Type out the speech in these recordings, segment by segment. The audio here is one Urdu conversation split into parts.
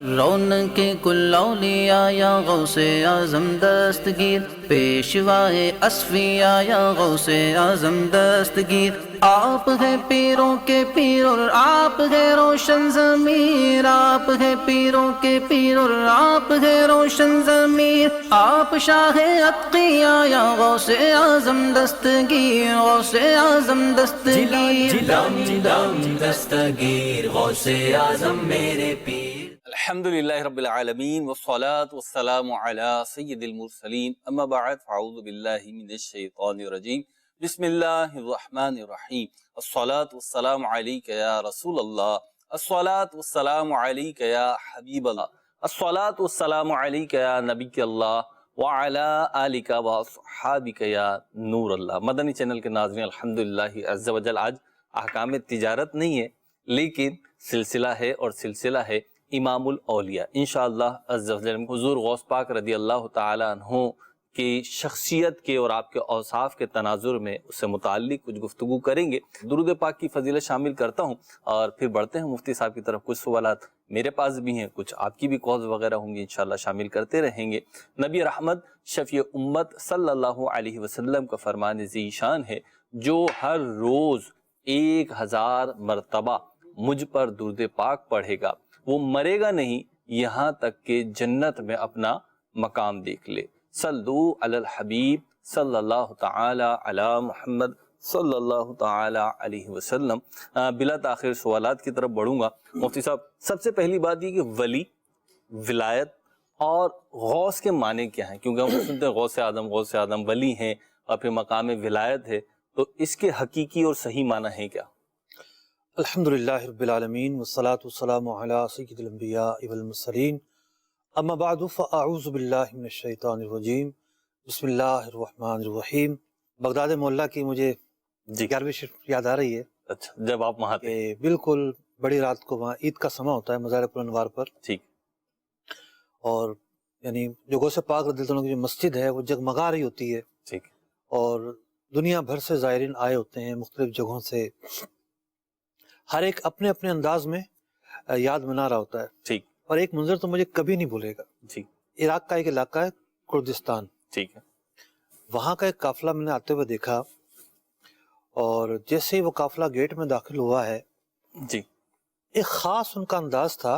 رونق کل اولیاء یا غوث اعظم دستگیر، پیشوائے اصفیاء یا غوث اعظم دستگیر، آپ ہے پیروں کے پیر اور آپ ہے روشن ضمیر، آپ ہے پیروں کے پیر اور آپ ہے روشن ضمیر، آپ شاہ اتقیاء یا غوث اعظم دستگیر، غوث اعظم دستگیر، جلم دستگیر، غوث اعظم میرے پیر۔ الحمدللہ رب العالمین والصلاة والسلام علی سید المرسلین، اما بعد فاعوذ باللہ من الشیطان الرجیم، بسم اللہ الرحمن الرحیم، الصلاة والسلام علیک یا رسول اللہ، الصلاة والسلام علیک یا حبیب اللہ، الصلاة والسلام علیک یا نبی اللہ، وعلی آلک واصحابک یا نور اللہ۔ مدنی چینل کے ناظرین، الحمدللہ عز و جل آج احکام تجارت نہیں ہے لیکن سلسلہ ہے، اور سلسلہ ہے امام الاولیاء۔ انشاءاللہ عز و جل حضور غوث پاک رضی اللہ تعالی عنہ کی شخصیت کے اور آپ کے اوصاف کے تناظر میں اس سے متعلق کچھ گفتگو کریں گے۔ درود پاک کی فضیلت شامل کرتا ہوں اور پھر بڑھتے ہیں مفتی صاحب کی طرف۔ کچھ سوالات میرے پاس بھی ہیں، کچھ آپ کی بھی کالز وغیرہ ہوں گی، انشاءاللہ شامل کرتے رہیں گے۔ نبی رحمت شفیع امت صلی اللہ علیہ وسلم کا فرمان ذی شان ہے، جو ہر روز 1000 مرتبہ مجھ پر درود پاک پڑھے گا وہ مرے گا نہیں یہاں تک کہ جنت میں اپنا مقام دیکھ لے۔ صلو علی الحبیب صلی اللہ تعالی علی محمد صلی اللہ تعالی علیہ وسلم۔ بلا تاخیر سوالات کی طرف بڑھوں گا۔ مفتی صاحب، سب سے پہلی بات یہ کہ ولی، ولایت اور غوث کے معنی کیا ہیں؟ کیونکہ ہم سنتے ہیں غوث اعظم ولی ہیں اور پھر مقام ولایت ہے، تو اس کے حقیقی اور صحیح معنی ہیں کیا؟ الحمدللہ رب العالمین والصلاة والسلام علی سید الانبیاء والمرسلین، اما بعد فاعوذ باللہ من الشیطان الرجیم، بسم اللہ الرحمن الرحیم۔ بغداد مولا کی مجھے 11ویں شریف یاد آ رہی ہے۔ اچھا، جب آپ وہاں تھے؟ بالکل بڑی رات کو وہاں عید کا سماں ہوتا ہے مزار الانوار پر، ٹھیک، اور یعنی جو غوث پاک رضی اللہ عنہ کی جو مسجد ہے وہ جگمگا رہی ہوتی ہے، ٹھیک، اور دنیا بھر سے زائرین آئے ہوتے ہیں مختلف جگہوں سے، ہر ایک اپنے اپنے انداز میں یاد منا رہا ہوتا ہے۔ ٹھیک، اور ایک منظر تو مجھے کبھی نہیں بھولے گا۔ ٹھیک، عراق کا ایک علاقہ ہے کردستان، ٹھیک ہے، وہاں کا ایک قافلہ میں نے آتے ہوئے دیکھا، اور جیسے ہی وہ قافلہ گیٹ میں داخل ہوا ہے، جی، ایک خاص ان کا انداز تھا،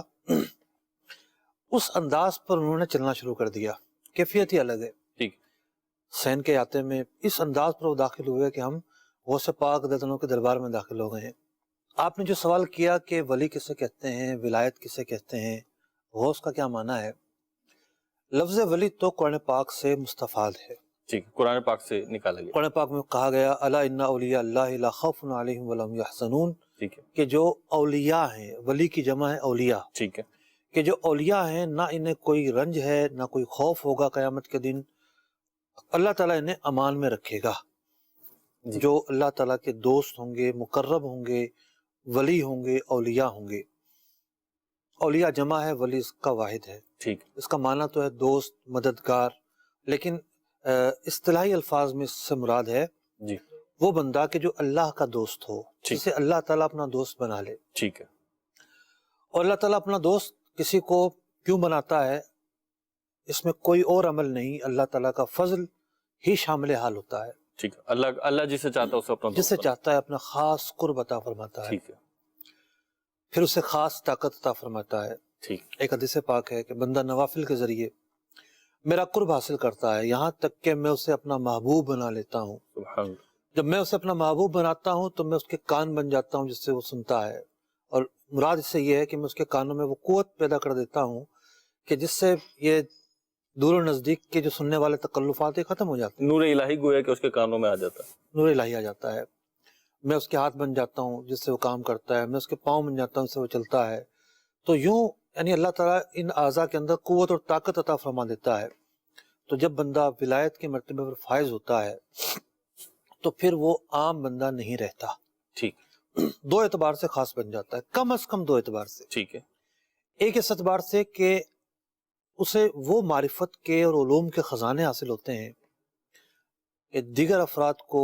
اس انداز پر انہوں نے چلنا شروع کر دیا، کیفیت ہی الگ ہے۔ ٹھیک، سین کے آتے میں اس انداز پر وہ داخل ہوئے کہ ہم غوث پاک رضی اللہ عنہ کے دربار میں داخل ہو گئے ہیں۔ آپ نے جو سوال کیا کہ ولی کسے کہتے ہیں، ولایت کسے کہتے ہیں، غوث کا کیا معنی ہے، لفظ ولی تو قرآن پاک سے مستفاد ہے، ٹھیک، قرآن پاک سے نکالا گیا۔ قرآن پاک میں کہا گیا الا ان اولیاء اللہ لا خوف علیہم ولا هم یحزنون، ٹھیک ہے، کہ جو اولیاء ہیں، ولی کی جمع ہے اولیاء، ٹھیک ہے، کہ جو اولیاء ہیں نہ انہیں کوئی رنج ہے نہ کوئی خوف ہوگا قیامت کے دن، اللہ تعالیٰ انہیں امان میں رکھے گا۔ جی، جو اللہ تعالیٰ کے دوست ہوں گے، مقرب ہوں گے، ولی ہوں گے، اولیاء ہوں گے۔ اولیاء جمع ہے، ولی اس کا واحد ہے۔ ٹھیک، اس کا معنی تو ہے دوست، مددگار، لیکن اصطلاحی الفاظ میں اس سے مراد ہے جی، وہ بندہ کہ جو اللہ کا دوست ہو، ٹھیک، جسے اللہ تعالیٰ اپنا دوست بنا لے۔ ٹھیک ہے، اور اللہ تعالیٰ اپنا دوست کسی کو کیوں بناتا ہے، اس میں کوئی اور عمل نہیں، اللہ تعالیٰ کا فضل ہی شامل حال ہوتا ہے۔ ٹھیک ہے، اللہ جسے چاہتا ہے اسے اپنا دوست جسے بنا، چاہتا ہے اپنا خاص قرب عطا فرماتا ہے، ٹھیک ہے، پھر اسے خاص طاقت عطا فرماتا ہے۔ ٹھیک، ایک حدیث پاک ہے کہ بندہ نوافل کے ذریعے میرا قرب حاصل کرتا ہے، یہاں تک کہ میں اسے اپنا محبوب بنا لیتا ہوں۔ سبحان اللہ، جب میں اسے اپنا محبوب بناتا ہوں تو میں اس کے کان بن جاتا ہوں جس سے وہ سنتا ہے، اور مراد اس سے یہ ہے کہ میں اس کے کانوں میں وہ قوت پیدا کر دیتا ہوں کہ جس سے یہ دور و نزدیک کے جو سننے والے تکلفات ہیں ختم ہو جاتے ہیں، نور الہی گویا کہ اس کے کانوں میں آ جاتا ہے۔ نور الہی آ جاتا ہے۔ میں اس کے ہاتھ بن جاتا ہوں جس سے وہ کام کرتا ہے، میں اس کے پاؤں بن جاتا ہوں جس سے وہ چلتا ہے۔ تو یوں یعنی اللہ تعالیٰ ان اعضاء کے اندر قوت اور طاقت عطا فرما دیتا ہے۔ تو جب بندہ ولایت کے مرتبے پر فائز ہوتا ہے تو پھر وہ عام بندہ نہیں رہتا، ٹھیک، دو اعتبار سے خاص بن جاتا ہے، کم از کم دو اعتبار سے۔ ٹھیک ہے، ایک اس اعتبار سے کہ اسے وہ معرفت کے اور علوم کے خزانے حاصل ہوتے ہیں کہ دیگر افراد کو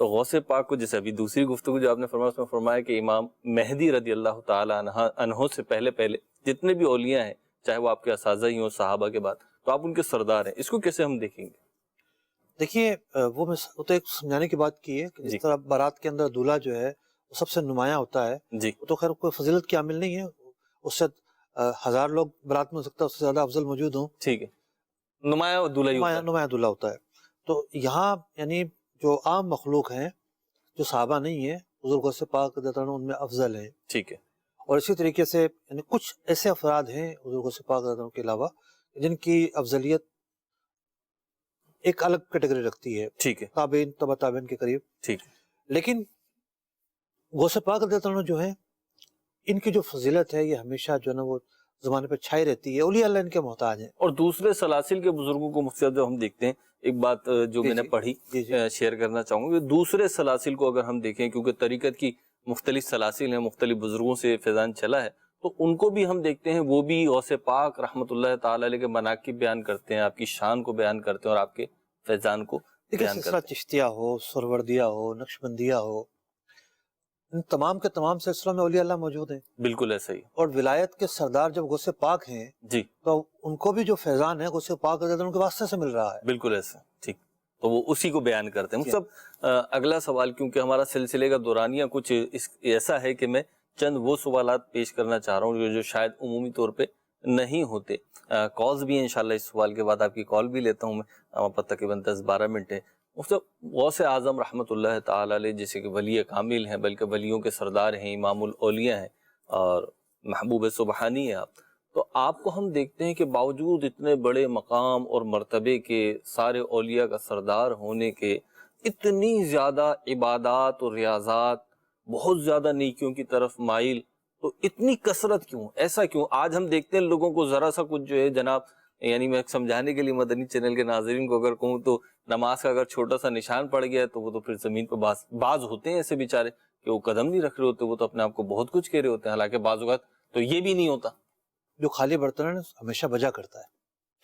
تو غوث پاک کو جیسے ابھی دوسری گفتگو جو آپ نے فرمایا اس میں فرمایا کہ امام مہدی رضی اللہ تعالی عنہ سے پہلے جتنے بھی اولیاء ہیں چاہے وہ آپ کے اساتذہ ہی ہوں صحابہ کے بعد تو آپ ان کے سردار ہیں، اس کو کیسے ہم دیکھیں گے؟ دیکھیے وہ تو ایک سمجھانے کی بات کی ہے کہ جس طرح بارات کے اندر دولہا جو ہے وہ سب سے نمایاں ہوتا ہے، جی وہ تو خیر کوئی فضیلت کی عامل نہیں ہے، اس سے 1000 لوگ برات میں ہو سکتا ہے، اس سے زیادہ افضل موجود ہوں، ٹھیک ہے، نمایاں دولہا ہی ہوتا ہے۔ نمایاں دولہا ہوتا ہے۔ تو یہاں یعنی جو عام مخلوق ہیں جو صحابہ نہیں ہیں، حضور غوث پاک رضی اللہ عنہ ان میں افضل ہیں، ٹھیک ہے، اور اسی طریقے سے یعنی کچھ ایسے افراد ہیں حضور غوث پاک رضی اللہ عنہ کے علاوہ جن کی افضلیت ایک الگ کیٹیگری رکھتی ہے، ٹھیک ہے، تابعین تبع تابعین کے قریب، ٹھیک ہے، لیکن غوث پاک رضی اللہ عنہ جو ہیں ان کی جو فضیلت ہے یہ ہمیشہ جو ہے نا وہ زمانے پہ چھائی رہتی ہے، اولیاء اللہ ان کے محتاج ہیں۔ اور دوسرے سلاسل کے بزرگوں کو مفتی صاحب جب ہم دیکھتے ہیں، ایک بات جو میں نے پڑھی شیئر کرنا چاہوں گا، دوسرے سلاسل کو اگر ہم دیکھیں کیونکہ طریقت کی مختلف سلاسل ہیں، مختلف بزرگوں سے فیضان چلا ہے، تو ان کو بھی ہم دیکھتے ہیں وہ بھی غوث پاک رحمۃ اللہ تعالی علیہ کے مناقب بیان کرتے ہیں، آپ کی شان کو بیان کرتے ہیں اور آپ کے فیضان کو بیان سلسلہ کرتے ہیں۔ چشتیہ ہو، سروردیہ ہو، نقشبندیہ ہو، ان تمام کے تمام سلسلوں میں اولیاء اللہ موجود ہیں، بالکل ایسا ہی، اور ولایت کے سردار جب غوث پاک ہیں جی تو ان کو بھی جو فیضان ہے غوث پاک رضی اللہ عنہ کے واسطے سے مل رہا ہے۔ بالکل ایسا، ٹھیک، تو وہ اسی کو بیان کرتے ہیں۔ سب اگلا سوال، کیونکہ ہمارا سلسلے کا دورانیہ کچھ ایسا ہے کہ میں چند وہ سوالات پیش کرنا چاہ رہا ہوں جو شاید عمومی طور پہ نہیں ہوتے۔ کالز بھی ہیں انشاءاللہ، اس سوال کے بعد آپ کی کال بھی لیتا ہوں میں، ہمارے پاس تقریباً 10-12 منٹ ہے۔ غوث اعظم رحمۃ اللہ تعالی علیہ جیسے کہ ولی کامل ہیں، بلکہ ولیوں کے سردار ہیں، امام الاولیاء ہیں اور محبوب سبحانی ہیں آپ، تو آپ کو ہم دیکھتے ہیں کہ باوجود اتنے بڑے مقام اور مرتبے کے، سارے اولیاء کا سردار ہونے کے، اتنی زیادہ عبادات اور ریاضات، بہت زیادہ نیکیوں کی طرف مائل، تو اتنی کثرت کیوں؟ ایسا کیوں؟ آج ہم دیکھتے ہیں لوگوں کو ذرا سا کچھ جو ہے جناب، یعنی میں سمجھانے کے لیے مدنی چینل کے ناظرین کو اگر کہوں تو نماز کا اگر چھوٹا سا نشان پڑ گیا ہے تو وہ تو پھر زمین پہ بعض ہوتے ہیں ایسے بیچارے کہ وہ قدم نہیں رکھ رہے ہوتے، وہ تو اپنے آپ کو بہت کچھ کہہ رہے ہوتے ہیں، حالانکہ بعض اوقات تو یہ بھی نہیں ہوتا۔ جو خالی برتن ہے ہمیشہ بجا کرتا ہے،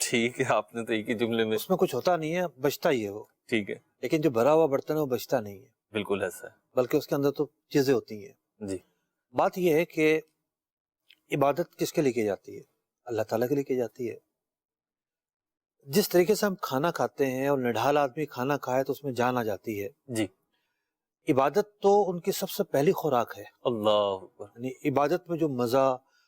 ٹھیک ہے، آپ نے تو ایک ہی جملے میں، اس میں کچھ ہوتا نہیں ہے، بجتا ہی ہے وہ، ٹھیک ہے، لیکن جو بھرا ہوا برتن ہے وہ بجتا نہیں ہے، بالکل ایسا ہے، بلکہ اس کے اندر تو چیزیں ہوتی ہیں۔ جی، بات یہ ہے کہ عبادت کس کے لیے کی جاتی ہے؟ اللہ تعالیٰ کے لیے کی جاتی ہے۔ جس طریقے سے ہم کھانا کھاتے ہیں اور نڈھال آدمی کھانا کھائے تو اس میں جان آ جاتی ہے، جی، عبادت تو ان کی سب سے پہلی خوراک ہے۔ اللہ اکبر، یعنی عبادت میں جو مزہ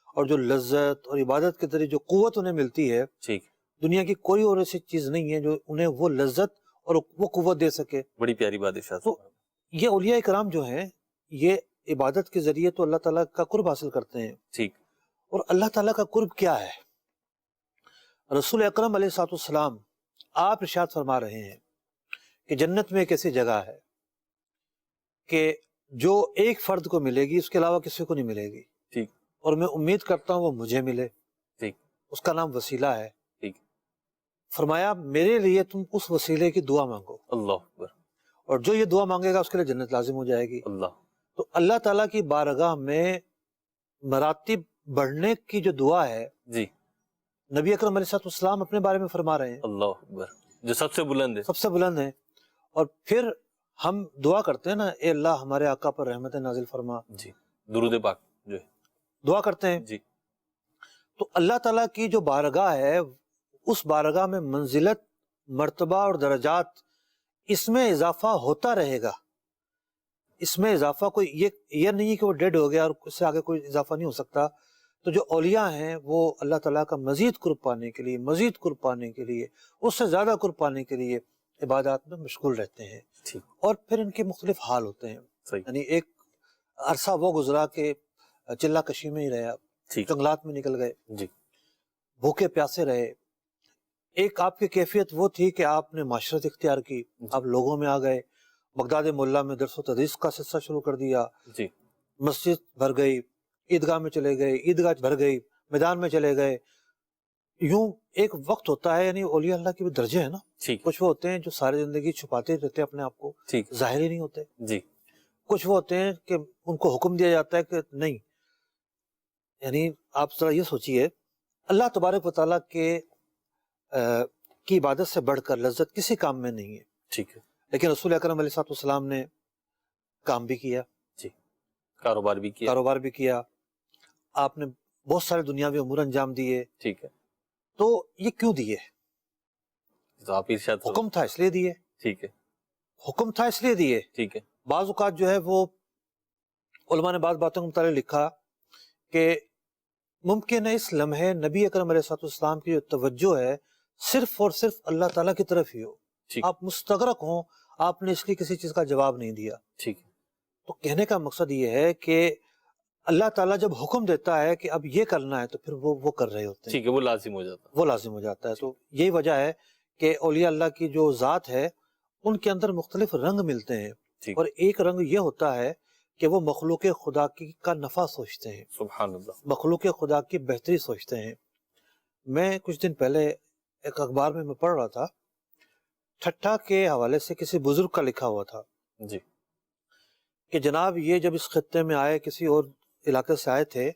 اور جو لذت اور عبادت کے ذریعے جو قوت انہیں ملتی ہے، ٹھیک، دنیا کی کوئی اور ایسی چیز نہیں ہے جو انہیں وہ لذت اور وہ قوت دے سکے۔ بڑی پیاری بات ارشاد تو یہ اولیاء کرام جو ہیں یہ عبادت کے ذریعے تو اللہ تعالیٰ کا قرب حاصل کرتے ہیں، ٹھیک، اور اللہ تعالیٰ کا قرب کیا ہے؟ رسول اکرم علیہ الصلوۃ والسلام آپ ارشاد فرما رہے ہیں کہ جنت میں ایک ایسی جگہ ہے کہ جو ایک فرد کو ملے گی، اس کے علاوہ کسی کو نہیں ملے گی، ٹھیک، اور میں امید کرتا ہوں وہ مجھے ملے، ٹھیک، اس کا نام وسیلہ ہے۔ ٹھیک، فرمایا میرے لیے تم اس وسیلے کی دعا مانگو، اللہ اکبر، اور جو یہ دعا مانگے گا اس کے لیے جنت لازم ہو جائے گی۔ اللہ، تو اللہ تعالیٰ کی بارگاہ میں مراتب بڑھنے کی جو دعا ہے، جی، نبی اکرم علیہ الصلوۃ والسلام اپنے بارے میں فرما رہے ہیں، اللہ اکبر، جو سب سے بلند ہے، سب سے بلند ہے۔ اور پھر ہم دعا کرتے ہیں نا، اے اللہ ہمارے آقا پر رحمت نازل فرما، جی، درود پاک جو ہے، دعا کرتے ہیں، جی، تو اللہ تعالیٰ کی جو بارگاہ ہے اس بارگاہ میں منزلت، مرتبہ اور درجات، اس میں اضافہ ہوتا رہے گا۔ اس میں اضافہ کوئی یہ نہیں ہے کہ وہ ڈیڈ ہو گیا اور اس سے آگے کوئی اضافہ نہیں ہو سکتا۔ تو جو اولیاء ہیں وہ اللہ تعالیٰ کا مزید قرب پانے کے لیے، مزید قرب پانے کے لیے، اس سے زیادہ قرب پانے کے لیے عبادات میں مشغول رہتے ہیں، ٹھیک، اور پھر ان کے مختلف حال ہوتے ہیں۔ صحیح، یعنی ایک عرصہ وہ گزرا کہ چلہ کشی میں ہی رہا، ٹھیک، جنگلات میں نکل گئے، جی، بھوکے پیاسے رہے۔ ایک آپ کی کیفیت وہ تھی کہ آپ نے معاشرت اختیار کی، آپ لوگوں میں آ گئے، بغداد مولا میں درس و تدریس کا سلسلہ شروع کر دیا، جی، مسجد بھر گئی، عیدگاہ میں چلے گئے، عیدگاہ بھر گئی، میدان میں چلے گئے۔ یوں ایک وقت ہوتا ہے، یعنی اولیاء اللہ کے بھی درجے ہیں نا، ٹھیک، کچھ وہ ہوتے ہیں جو ساری زندگی چھپاتے رہتے ہیں اپنے آپ کو، ٹھیک، ظاہر ہی نہیں ہوتے، جی، کچھ وہ ہوتے ہیں کہ ان کو حکم دیا جاتا ہے کہ نہیں۔ یعنی آپ ذرا یہ سوچئے، اللہ تبارک و تعالیٰ کی عبادت سے بڑھ کر لذت کسی کام میں نہیں ہے، ٹھیک ہے، لیکن رسول اکرم علیہ الصلوۃ والسلام نے کام بھی کیا، جی، کاروبار بھی کیا، کاروبار بھی کیا، آپ نے بہت سارے دنیاوی امور انجام دیے. ٹھیک ہے. تو یہ کیوں دیے؟ تو آپ ارشاد فرمائیں. حکم تھا اس لیے دیے، ٹھیک ہے. حکم تھا اس لیے دیے. ٹھیک ہے. بعض اوقات جو ہے وہ علماء نے بعض باتوں کے متعلق لکھا کہ ممکن ہے اس لمحے نبی اکرم علیہ السلام کی جو توجہ ہے صرف اور صرف اللہ تعالیٰ کی طرف ہی ہو. ٹھیک. آپ مستغرق ہوں، آپ نے اس لیے کسی چیز کا جواب نہیں دیا. ٹھیک ہے. تو کہنے کا مقصد یہ ہے کہ اللہ تعالیٰ جب حکم دیتا ہے کہ اب یہ کرنا ہے تو پھر وہ کر رہے ہوتے ہیں. ٹھیک ہے، وہ لازم ہو جاتا ہے. وہ لازم ہو جاتا ہے. تو یہی وجہ ہے کہ اولیاء اللہ کی جو ذات ہے ان کے اندر مختلف رنگ ملتے ہیں، ٹھیک. اور ایک رنگ یہ ہوتا ہے کہ وہ مخلوق خدا کا نفع سوچتے ہیں، سبحان اللہ. مخلوق خدا کی بہتری سوچتے ہیں. میں کچھ دن پہلے ایک اخبار میں پڑھ رہا تھا، ٹھٹھا کے حوالے سے کسی بزرگ کا لکھا ہوا تھا جی. کہ جناب یہ جب اس خطے میں آئے، کسی اور علاقے سے آئے تھے،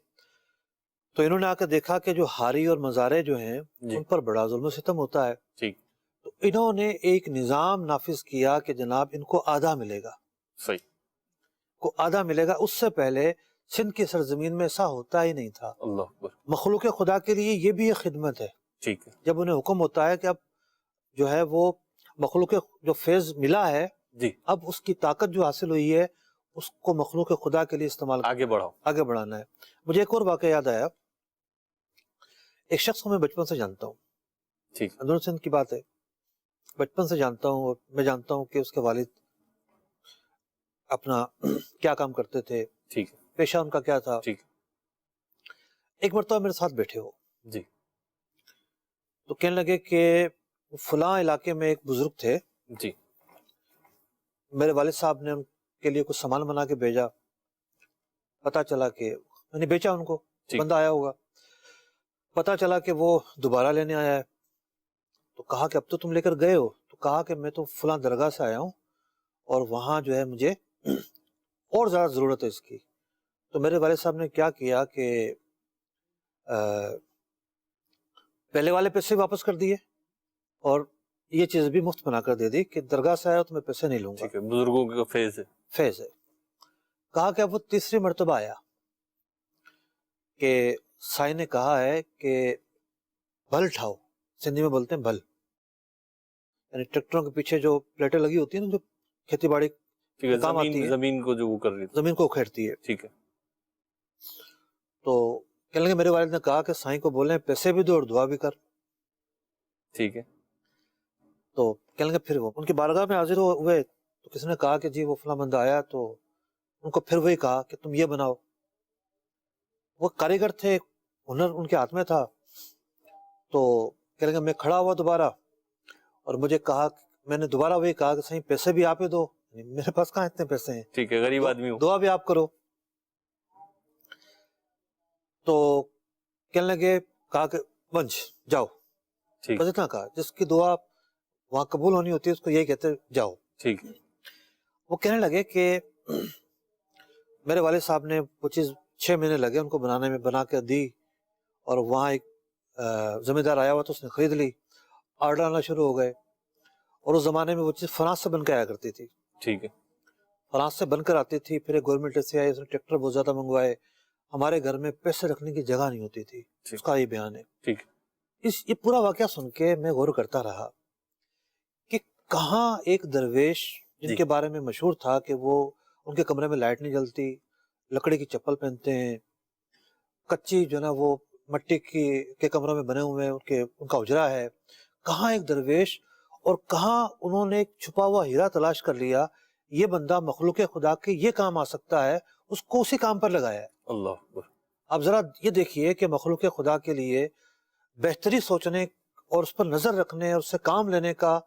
تو انہوں نے آ کے دیکھا کہ جو ہاری اور مزارے جو ہیں جی. ان پر بڑا ظلم و ستم ہوتا ہے. ٹھیک. تو انہوں نے ایک نظام نافذ کیا کہ جناب ان کو آدھا ملے گا، صحیح. کو آدھا ملے گا. اس سے پہلے سندھ کی سرزمین میں ایسا ہوتا ہی نہیں تھا. اللہ اکبر. مخلوق خدا کے لیے یہ بھی ایک خدمت ہے. ٹھیک ہے. جب انہیں حکم ہوتا ہے کہ اب جو ہے وہ مخلوق جو فیض ملا ہے، جی. اب اس کی طاقت جو حاصل ہوئی ہے اس کو مخلوق خدا کے لیے استعمال آگے بڑھاؤ، آگے بڑھانا ہے. مجھے ایک اور واقعہ یاد آیا. ایک شخص کو میں بچپن سے جانتا ہوں، ٹھیک. اندرون سندھ کی بات ہے، بچپن سے جانتا ہوں، اور میں جانتا ہوں کہ اس کے والد اپنا کیا کام کرتے تھے، ٹھیک ہے. پیشہ ان کا کیا تھا. ٹھیک. ایک مرتبہ میرے ساتھ بیٹھے ہو جی. تو کہنے لگے کہ فلاں علاقے میں ایک بزرگ تھے، جی. میرے والد صاحب نے ان کے لیے کچھ سامان بنا کے بھیجا. پتا چلا کہ میں نے بیچا ان کو، ٹھیک. بندہ آیا ہوگا، پتا چلا کہ وہ دوبارہ لینے آیا ہے. تو کہا کہ اب تو تم لے کر گئے ہو. تو کہا کہ میں تو فلاں درگاہ سے آیا ہوں اور وہاں جو ہے مجھے اور زیادہ ضرورت ہے اس کی. تو میرے والد صاحب نے کیا کیا کہ پہلے والے پیسے واپس کر دیے اور یہ چیز بھی مفت بنا کر دے دی کہ درگاہ سے آیا تو میں پیسے نہیں لوں گا. ٹھیک ہے. بزرگوں کا فیض ہے. فیض ہے. کہا کہ اب وہ تیسری مرتبہ آیا کہ سائی نے کہا ہے کہ بھل ٹھاؤ، سندھی میں بولتے ہیں بھل، یعنی ٹریکٹروں کے پیچھے جو پلیٹیں لگی ہوتی ہیں نا جو کھیتی باڑی ٹھیک ہے. کام آتی ہے، زمین کو جو وہ کر رہی تھی. زمین کو اکھیڑتی ہے. ٹھیک ہے. تو کہنے لگے میرے والد نے کہا کہ سائیں کو بولیں پیسے بھی دو اور دعا بھی کر. ٹھیک ہے. تو کہنے لگے پھر وہ ان کی بارگاہ میں حاضر ہوئے تو کسی نے کہا کہ جی وہ فلاں بندہ آیا، تو ان کو پھر وہی کہا کہ تم یہ بناؤ. وہ کاریگر تھے، ہنر ان کے ہاتھ میں تھا. تو کہنے لگے میں کھڑا ہوا دوبارہ اور مجھے کہا، میں نے دوبارہ وہی کہا کہ صحیح پیسے بھی آپ ہی دو، میرے پاس کہاں اتنے پیسے ہیں. ٹھیک ہے. غریب آدمی ہو. دعا بھی آپ کرو. تو کہنے لگے، کہا کہ ونج جاؤ. ٹھیک. بس اتنا کہا، جس کی دعا وہاں قبول ہونی ہوتی ہے اس کو یہی کہتے جاؤ. ٹھیک. وہ کہنے لگے کہ میرے والد صاحب نے وہ چیز 6 مہینے لگے ان کو بنانے میں، بنا کے دی، اور وہاں ایک ذمہ دار آیا ہوا تو اس نے خرید لی. آرڈر آنا شروع ہو گئے، اور اس زمانے میں وہ چیز فرانس سے بن کے آیا کرتی تھی. ٹھیک ہے. فرانس سے بن کر آتی تھی. پھر ایک گورنمنٹ سے آئی، اس نے ٹریکٹر بہت زیادہ منگوائے. ہمارے گھر میں پیسے رکھنے کی جگہ نہیں ہوتی تھی. اس کا یہ بیان ہے. ٹھیک. یہ پورا واقعہ سن کے میں غور کرتا رہا کہ کہاں ایک درویش جن کے بارے میں مشہور تھا کہ وہ ان کے کمرے میں لائٹ نہیں جلتی، لکڑی کی چپل پہنتے ہیں، کچی جو نا وہ مٹی کے کمروں میں بنے ہوئے ہیں، ان کا اجرا ہے، کہاں ایک درویش اور کہاں انہوں نے ایک چھپا ہوا ہیرا تلاش کر لیا. یہ بندہ مخلوق خدا کے یہ کام آ سکتا ہے، اس کو اسی کام پر لگایا ہے. اللہ اکبر. اب ذرا یہ دیکھیے کہ مخلوق خدا کے لیے بہتری سوچنے اور اس پر نظر رکھنے اور اس سے کام لینے کا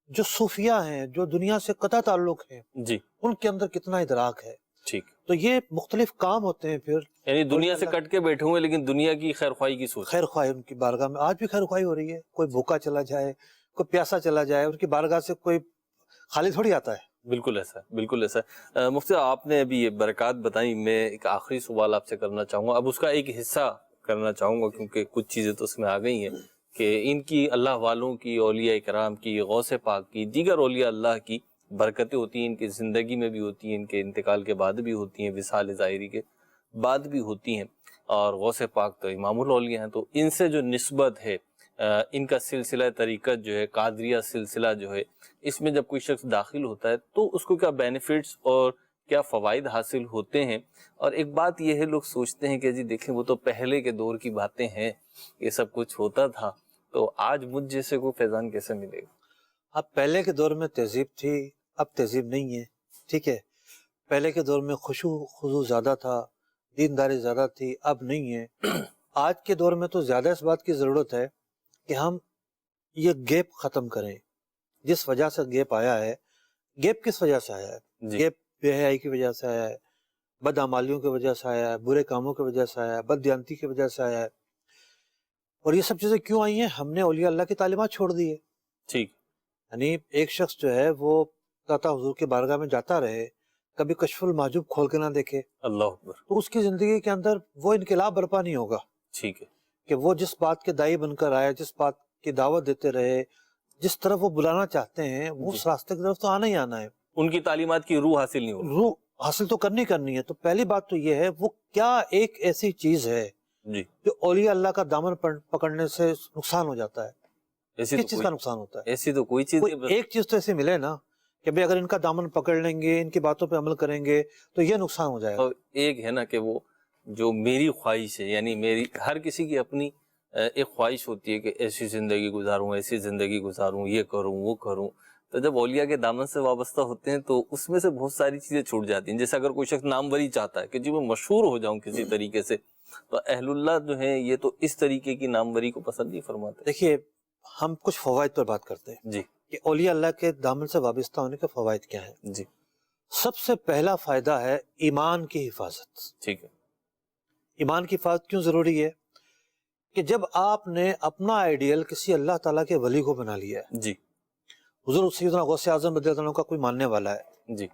جو صوفیہ ہیں، جو دنیا سے قطع تعلق ہیں، جی، ان کے اندر کتنا ادراک ہے. ٹھیک. تو یہ مختلف کام ہوتے ہیں. پھر یعنی دنیا سے کٹ کے بیٹھے ہوئے لیکن دنیا کی خیر خواہی کی سوچ. خیر خواہی ان کی بارگاہ میں آج بھی خیر خواہی ہو رہی ہے. کوئی بھوکا چلا جائے، کوئی پیاسا چلا جائے، ان کی بارگاہ سے کوئی خالی تھوڑی آتا ہے. بالکل ایسا ہے، بالکل ایسا ہے. مفتی آپ نے ابھی یہ برکات بتائیں، میں ایک آخری سوال آپ سے کرنا چاہوں گا. اب اس کا ایک حصہ کرنا چاہوں گا کیونکہ کچھ چیزیں تو اس میں آ گئی ہیں کہ ان کی، اللہ والوں کی، اولیاء کرام کی، غوث پاک کی، دیگر اولیاء اللہ کی برکتیں ہوتی ہیں ان کی زندگی میں بھی ہوتی ہیں، ان کے انتقال کے بعد بھی ہوتی ہیں، وصال ظاہری کے بعد بھی ہوتی ہیں. اور غوث پاک تو امام الاولیاء ہیں، تو ان سے جو نسبت ہے، ان کا سلسلہ طریقت جو ہے، قادریہ سلسلہ جو ہے، اس میں جب کوئی شخص داخل ہوتا ہے تو اس کو کیا بینیفٹس اور کیا فوائد حاصل ہوتے ہیں. اور ایک بات یہ ہے، لوگ سوچتے ہیں کہ جی دیکھیں وہ تو پہلے کے دور کی باتیں ہیں، یہ سب کچھ ہوتا تھا، تو آج مجھ جیسے کو فیضان کیسے ملے گا؟ اب پہلے کے دور میں تہذیب تھی، اب تہذیب نہیں ہے. ٹھیک ہے، پہلے کے دور میں خشوع خضوع زیادہ تھا، دینداری زیادہ تھی، اب نہیں ہے. آج کے دور میں تو زیادہ اس بات کی ضرورت ہے کہ ہم یہ گیپ ختم کریں. جس وجہ سے گیپ آیا ہے، گیپ کس وجہ سے آیا ہے؟ جی. گیپ بے حیائی کی وجہ سے آیا ہے، بدعمالیوں کی وجہ سے آیا ہے، برے کاموں کی وجہ سے آیا ہے، بددیانتی کی وجہ سے آیا ہے. اور یہ سب چیزیں کیوں آئی ہیں؟ ہم نے اولیاء اللہ کی تعلیمات چھوڑ دی ہے. ٹھیک. یعنی ایک شخص جو ہے وہ داتا حضور کے بارگاہ میں جاتا رہے، کبھی کشف المحجوب کھول کے نہ دیکھے، اللہ اکبر. تو اس کی زندگی کے اندر وہ انقلاب برپا نہیں ہوگا. ٹھیک ہے. کہ وہ جس بات کے دائی بن کر آئے، جس بات کی دعوت دیتے رہے، جس طرف وہ بلانا چاہتے ہیں، وہ اس راستے کی طرف تو آنا ہی آنا ہے. ان کی تعلیمات کی روح حاصل نہیں ہوگی. روح حاصل تو کرنی ہے. تو پہلی بات تو یہ ہے، وہ کیا ایک ایسی چیز ہے جی. جو اولیاء اللہ کا دامن پکڑنے سے نقصان ہو جاتا ہے. ایسی کس تو چیز کا نقصان ہوتا ہے؟ ایسی تو کوئی چیز کوئی نہیں. ایک چیز تو ایسے ملے نا کہ بھئی اگر ان کا دامن پکڑ لیں گے، ان کی باتوں پہ عمل کریں گے تو یہ نقصان ہو جائے گا. اور ایک ہے نا کہ وہ جو میری خواہش ہے، یعنی میری ہر کسی کی اپنی ایک خواہش ہوتی ہے کہ ایسی زندگی گزاروں، ایسی زندگی گزاروں، یہ کروں وہ کروں. تو جب اولیاء کے دامن سے وابستہ ہوتے ہیں تو اس میں سے بہت ساری چیزیں چھوٹ جاتی ہیں. جیسے اگر کوئی شخص ناموری چاہتا ہے کہ جی میں مشہور ہو جاؤں کسی طریقے سے، تو اہل اللہ جو ہیں یہ تو اس طریقے کی ناموری کو پسند نہیں فرماتے. دیکھیے، ہم کچھ فوائد پر بات کرتے ہیں جی. کہ اولیاء اللہ کے دامن سے وابستہ ہونے کے فوائد کیا ہیں. جی. سب سے پہلا فائدہ ہے ایمان کی حفاظت. ٹھیک ہے. ایمان کی حفاظت کیوں ضروری ہے؟ کہ جب آپ نے اپنا آئیڈیل کسی اللہ تعالیٰ کے ولی کو بنا لیا ہے، جی. حضور سیدنا غوث اعظم رضی اللہ عنہ کا کوئی ماننے والا ہے، جی.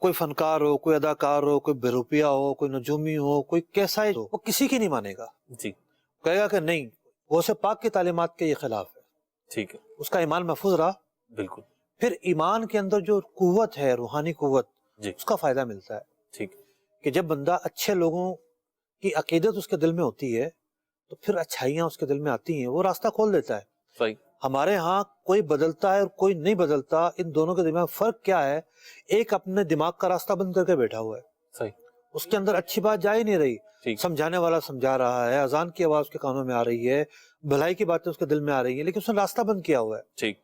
کوئی فنکار ہو، کوئی اداکار ہو، کوئی بے ہو، کوئی نجومی ہو، کوئی کیسا ہی ہو، وہ کسی کی نہیں مانے گا. جی. کہے گا کہ نہیں، غوث پاک کی تعلیمات کے یہ خلاف ہے. ٹھیک ہے. اس کا ایمان محفوظ رہا. بالکل. پھر ایمان کے اندر جو قوت ہے، روحانی قوت، جی. اس کا فائدہ ملتا ہے. ٹھیک. کہ جب بندہ اچھے لوگوں کی عقیدت اس کے دل میں ہوتی ہے تو پھر اچھائیاں اس کے دل میں آتی ہیں، وہ راستہ کھول دیتا ہے. صحیح. ہمارے ہاں کوئی بدلتا ہے اور کوئی نہیں بدلتا، ان دونوں کے درمیان فرق کیا ہے؟ ایک اپنے دماغ کا راستہ بند کر کے بیٹھا ہوا ہے، صحیح. اس کے اندر اچھی بات جا ہی نہیں رہی. ٹھیک. سمجھانے والا سمجھا رہا ہے، اذان کی آواز اس کے کانوں میں آ رہی ہے، بھلائی کی باتیں اس کے دل میں آ رہی ہیں، لیکن اس نے راستہ بند کیا ہوا ہے. ٹھیک.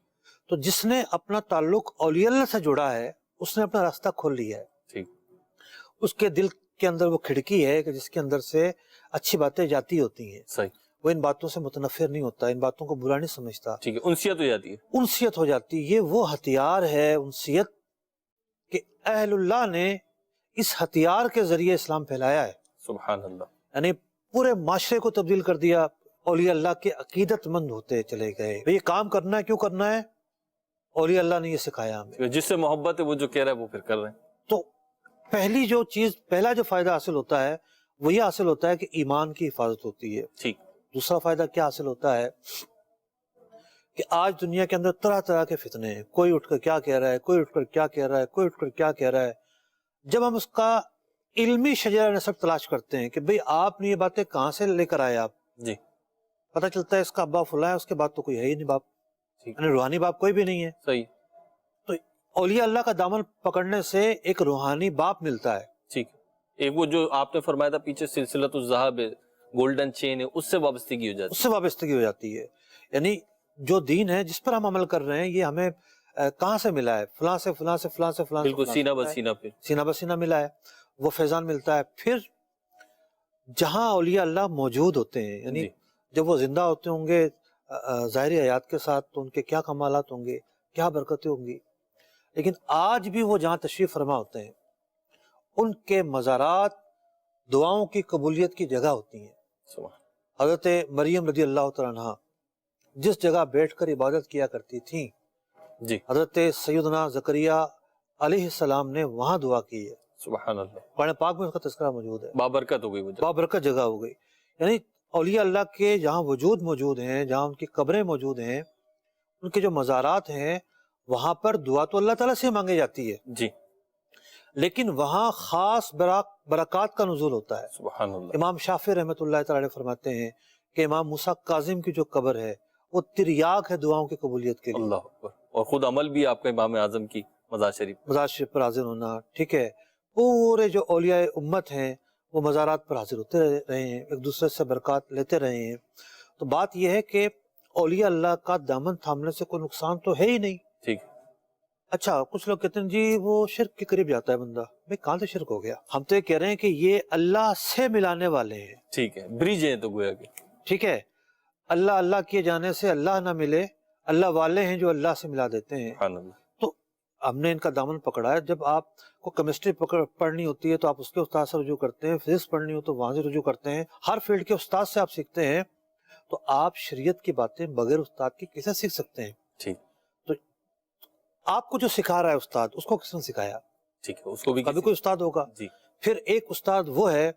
تو جس نے اپنا تعلق اولیاء اللہ سے جوڑا ہے، اس نے اپنا راستہ کھول لیا ہے. ٹھیک. اس کے دل کے اندر وہ کھڑکی ہے کہ جس کے اندر سے اچھی باتیں جاتی ہوتی ہیں. صحیح. وہ ان باتوں سے متنفر نہیں ہوتا، ان باتوں کو برا نہیں سمجھتا. ٹھیک ہے. انسیت ہو جاتی ہے. انسیت ہو جاتی. یہ وہ ہتھیار ہے انسیت کہ اہل اللہ نے اس ہتھیار کے ذریعے اسلام پھیلایا ہے. سبحان اللہ. یعنی پورے معاشرے کو تبدیل کر دیا. اولیاء اللہ کے عقیدت مند ہوتے چلے گئے. یہ کام کرنا ہے، کیوں کرنا ہے؟ اولیاء اللہ نے یہ سکھایا ہمیں. جس سے محبت ہے وہ جو کہہ رہا ہے وہ پھر کر رہے ہیں. تو پہلی جو چیز، پہلا جو فائدہ حاصل ہوتا ہے وہ یہ حاصل ہوتا ہے کہ ایمان کی حفاظت ہوتی ہے. ٹھیک. دوسرا فائدہ کیا حاصل ہوتا ہے کہ آج دنیا کے اندر طرح طرح کے فتنے ہیں. کوئی اٹھ کر کیا کہہ رہا ہے، کوئی اٹھ کر کیا کہہ رہا ہے، کوئی اٹھ کر کیا کہہ رہا ہے. جب ہم اس کا علمی شجرہ نسب تلاش کرتے ہیں کہ بھئی آپ نے یہ باتیں کہاں سے لے کر آئے آپ، جی. پتہ چلتا ہے اس کا ابا فلاں ہے، اس کے بعد تو کوئی ہے ہی نہیں باپ. ٹھیک. یعنی روحانی باپ کوئی بھی نہیں ہے. صحیح. تو اولیاء اللہ کا دامن پکڑنے سے ایک روحانی باپ ملتا ہے. ٹھیک. ایک وہ جو آپ نے فرمایا تھا پیچھے سلسلۃ الذہب ہے، گولڈن چین ہے، اس سے وابستگی ہو جاتی اس سے وابستگی ہو جاتی ہے. یعنی جو دین ہے جس پر ہم عمل کر رہے ہیں، یہ ہمیں کہاں سے ملا ہے؟ فلاں سے فلاں سے فلاں سے فلاں ہے. سے بالکل. فلاں سینہ سے بہ ملا ہے. سینہ. پھر سینہ بہ سینہ ملا ہے، وہ فیضان ملتا ہے. پھر جہاں اولیاء اللہ موجود ہوتے ہیں، یعنی جی. جب وہ زندہ ہوتے ہوں گے ظاہری حیات کے ساتھ، تو ان کے کیا کمالات ہوں گے، کیا برکتیں ہوں گی. لیکن آج بھی وہ جہاں تشریف فرما ہوتے ہیں، ان کے مزارات دعاؤں کی قبولیت کی جگہ ہوتی ہیں. سبحان. حضرت مریم رضی اللہ تعالیٰ عنہ جس جگہ بیٹھ کر عبادت کیا کرتی تھیں، جی. حضرت سیدنا زکریا علیہ السلام نے وہاں دعا کی ہے. سبحان اللہ. قرآن پاک میں اس کا تذکرہ موجود ہے. بابرکت ہو گئی وہ جگہ. بابرکت جگہ ہو گئی. یعنی اولیاء اللہ کے جہاں وجود موجود ہیں، جہاں ان کی قبریں موجود ہیں، ان کے جو مزارات ہیں، وہاں پر دعا تو اللہ تعالیٰ سے مانگی جاتی ہے جی لیکن وہاں خاص برکات کا نزول ہوتا ہے. سبحان اللہ. امام شافعی رحمۃ اللہ تعالی علیہ فرماتے ہیں کہ امام موسیٰ کاظم کی جو قبر ہے وہ تریاق ہے دعاؤں کی قبولیت کے لیے. اللہ اکبر. اور خود عمل بھی آپ کا امام اعظم کی مزار شریف پر حاضر ہونا. ٹھیک ہے. پورے جو اولیاء امت ہیں وہ مزارات پر حاضر ہوتے رہے ہیں, ایک دوسرے سے برکات لیتے رہے ہیں. تو بات یہ ہے کہ اولیاء اللہ کا دامن تھامنے سے کوئی نقصان تو ہے ہی نہیں. ٹھیک. اچھا کچھ لوگ کہتے ہیں جی وہ شرک کے قریب جاتا ہے بندہ. بھائی کہاں سے شرک ہو گیا؟ ہم تو یہ کہہ رہے ہیں کہ یہ اللہ سے ملانے والے ہیں. ٹھیک ہے, برج ہیں تو گویا کہ. ٹھیک ہے. اللہ اللہ کیے جانے سے اللہ نہ ملے, اللہ والے ہیں جو اللہ سے ملا دیتے ہیں. سبحان اللہ. تو ہم نے ان کا دامن پکڑا ہے. جب آپ کو کیمسٹری پڑھنی ہوتی ہے تو آپ اس کے استاد سے رجوع کرتے ہیں, فزکس پڑھنی ہو تو وہاں سے رجوع کرتے ہیں, ہر فیلڈ کے استاد سے آپ سیکھتے ہیں. تو آپ شریعت کی باتیں بغیر استاد کے کیسے سیکھ سکتے ہیں؟ ٹھیک. تو آپ کو جو سکھا رہا ہے استاد, اس کو کس نے سکھایا؟ ٹھیک ہے, اس کو بھی کبھی کوئی استاد ہوگا. جی. پھر ایک استاد وہ ہے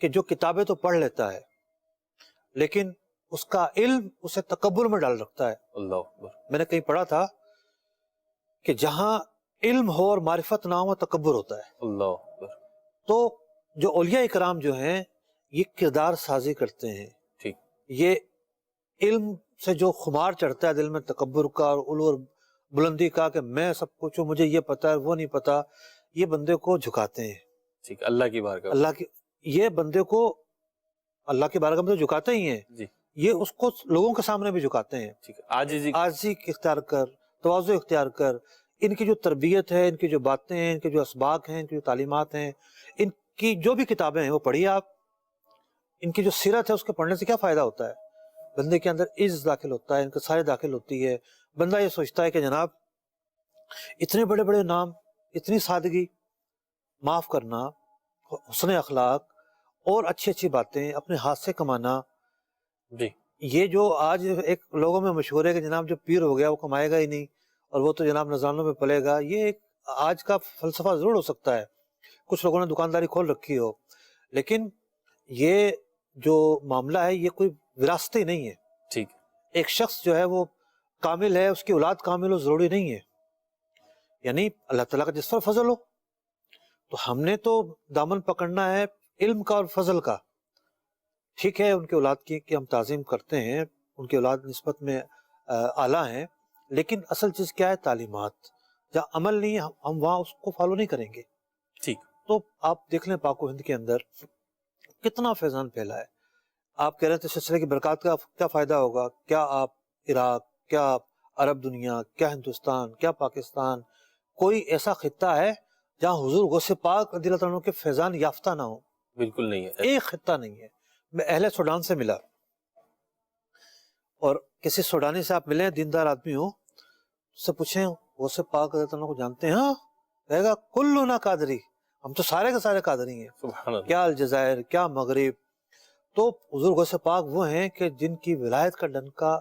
کہ جو کتابیں تو پڑھ لیتا ہے لیکن اس کا علم اسے تکبر میں ڈال رکھتا ہے. اللہ اکبر. میں نے کہیں پڑھا تھا کہ جہاں علم ہو اور معرفت نہ ہو تکبر ہوتا ہے. اللہ اکبر. تو جو اولیاء اکرام جو ہیں یہ کردار سازی کرتے ہیں. ٹھیک. یہ علم سے جو خمار چڑھتا ہے دل میں تکبر کا اور علو اور بلندی کا کہ میں سب کچھ ہوں, مجھے یہ پتا ہے وہ نہیں پتا, یہ بندے کو جھکاتے ہیں. ٹھیک. اللہ کی بارگاہ. اللہ کی, یہ بندے کو اللہ کی بارگاہ میں تو جھکاتے ہی ہیں. جی. یہ اس کو لوگوں کے سامنے بھی جھکاتے ہیں. ٹھیک ہے. عاجزی اختیار کر, تواضع اختیار کر. ان کی جو تربیت ہے, ان کی جو باتیں ہیں, ان کے جو اسباق ہیں, ان کی جو تعلیمات ہیں, ان کی جو بھی کتابیں ہیں وہ پڑھیے آپ. ان کی جو سیرت ہے اس کے پڑھنے سے کیا فائدہ ہوتا ہے؟ بندے کے اندر عز داخل ہوتا ہے, ان کے سارے داخل ہوتی ہے. بندہ یہ سوچتا ہے کہ جناب اتنے بڑے بڑے نام, اتنی سادگی, معاف کرنا, حسن اخلاق اور اچھی اچھی باتیں, اپنے ہاتھ سے کمانا. جی. یہ جو آج ایک لوگوں میں مشہور ہے کہ جناب جو پیر ہو گیا وہ کمائے گا ہی نہیں اور وہ تو جناب نذرانوں میں پلے گا, یہ ایک آج کا فلسفہ ضرور ہو سکتا ہے. کچھ لوگوں نے دکانداری کھول رکھی ہو, لیکن یہ جو معاملہ ہے یہ کوئی وراثتی نہیں ہے. ٹھیک. ایک شخص جو ہے وہ کامل ہے, اس کی اولاد کامل ہو ضروری نہیں ہے. یعنی اللہ تعالیٰ کا جس پر فضل ہو. تو ہم نے تو دامن پکڑنا ہے علم کا اور فضل کا. ٹھیک ہے ان کی اولاد کی کہ ہم تعظیم کرتے ہیں, ان کی اولاد نسبت میں اعلیٰ ہیں, لیکن اصل چیز کیا ہے؟ تعلیمات. جہاں عمل نہیں ہے ہم وہاں اس کو فالو نہیں کریں گے. ٹھیک. تو آپ دیکھ لیں پاک و ہند کے اندر کتنا فیضان پھیلا ہے. آپ کہہ رہے تھے سلسلے کی برکات کا کیا فائدہ ہوگا؟ کیا آپ عراق, کیا آپ عرب دنیا, کیا ہندوستان, کیا پاکستان, کوئی ایسا خطہ ہے جہاں حضور غوث پاک رضی اللہ عنہ کے فیضان یافتہ نہ ہو؟ بالکل نہیں ہے. ایک خطہ نہیں ہے. میں اہل سوڈان سے ملا, اور کسی سوڈانی سے آپ ملیں, دیندار آدمی ہو, اس سے پوچھیں غوث پاک رضی اللہ عنہ کو جانتے ہیں؟ ہاں. کہے گا کلنا قادری, ہم تو سارے کے سارے قادری ہیں. سبحان اللہ. کیا الجزائر, کیا مغرب. تو حضور غوث پاک وہ ہیں کہ جن کی ولایت کا ڈنکا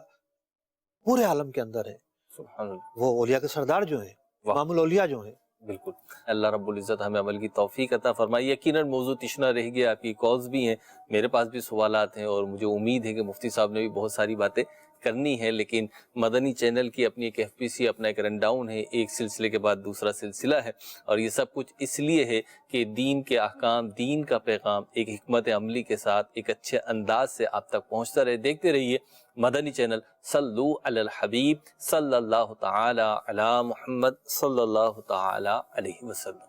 پورے عالم کے اندر ہے. سبحان اللہ. وہ اولیاء کے سردار جو ہیں, امام الاولیاء جو ہیں. بالکل. اللہ رب العزت ہمیں عمل کی توفیق عطا فرمائے. یقیناً موضوع تشنا رہ گیا, آپ کی کالز بھی ہیں, میرے پاس بھی سوالات ہیں, اور مجھے امید ہے کہ مفتی صاحب نے بھی بہت ساری باتیں کرنی ہے, لیکن مدنی چینل کی اپنی ایک FPC, اپنا ایک رن ڈاؤن ہے, ایک سلسلے کے بعد دوسرا سلسلہ ہے, اور یہ سب کچھ اس لیے ہے کہ دین کے احکام, دین کا پیغام ایک حکمت عملی کے ساتھ ایک اچھے انداز سے آپ تک پہنچتا رہے. دیکھتے رہیے مدنی چینل. صلو علی الحبیب صلی اللہ تعالی علی محمد صلی اللہ تعالی علیہ وسلم.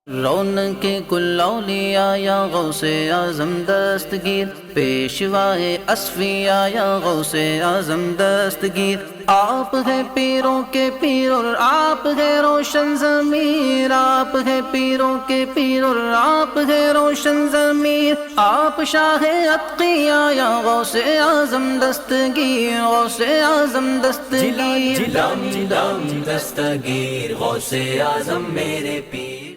رونق کل اولیاء یا غوث اعظم دستگیر, پیشوائے اصفیاء یا غوث اعظم دستگیر. آپ ہے پیروں کے پیر اور آپ ہے روشن ضمیر, آپ ہے پیروں کے پیر اور آپ ہے روشن ضمیر. آپ شاہ اتقیاء یا غوث اعظم دستگیر, غوث اعظم دستگیر, جلام دستگیر, غوث اعظم میرے پیر.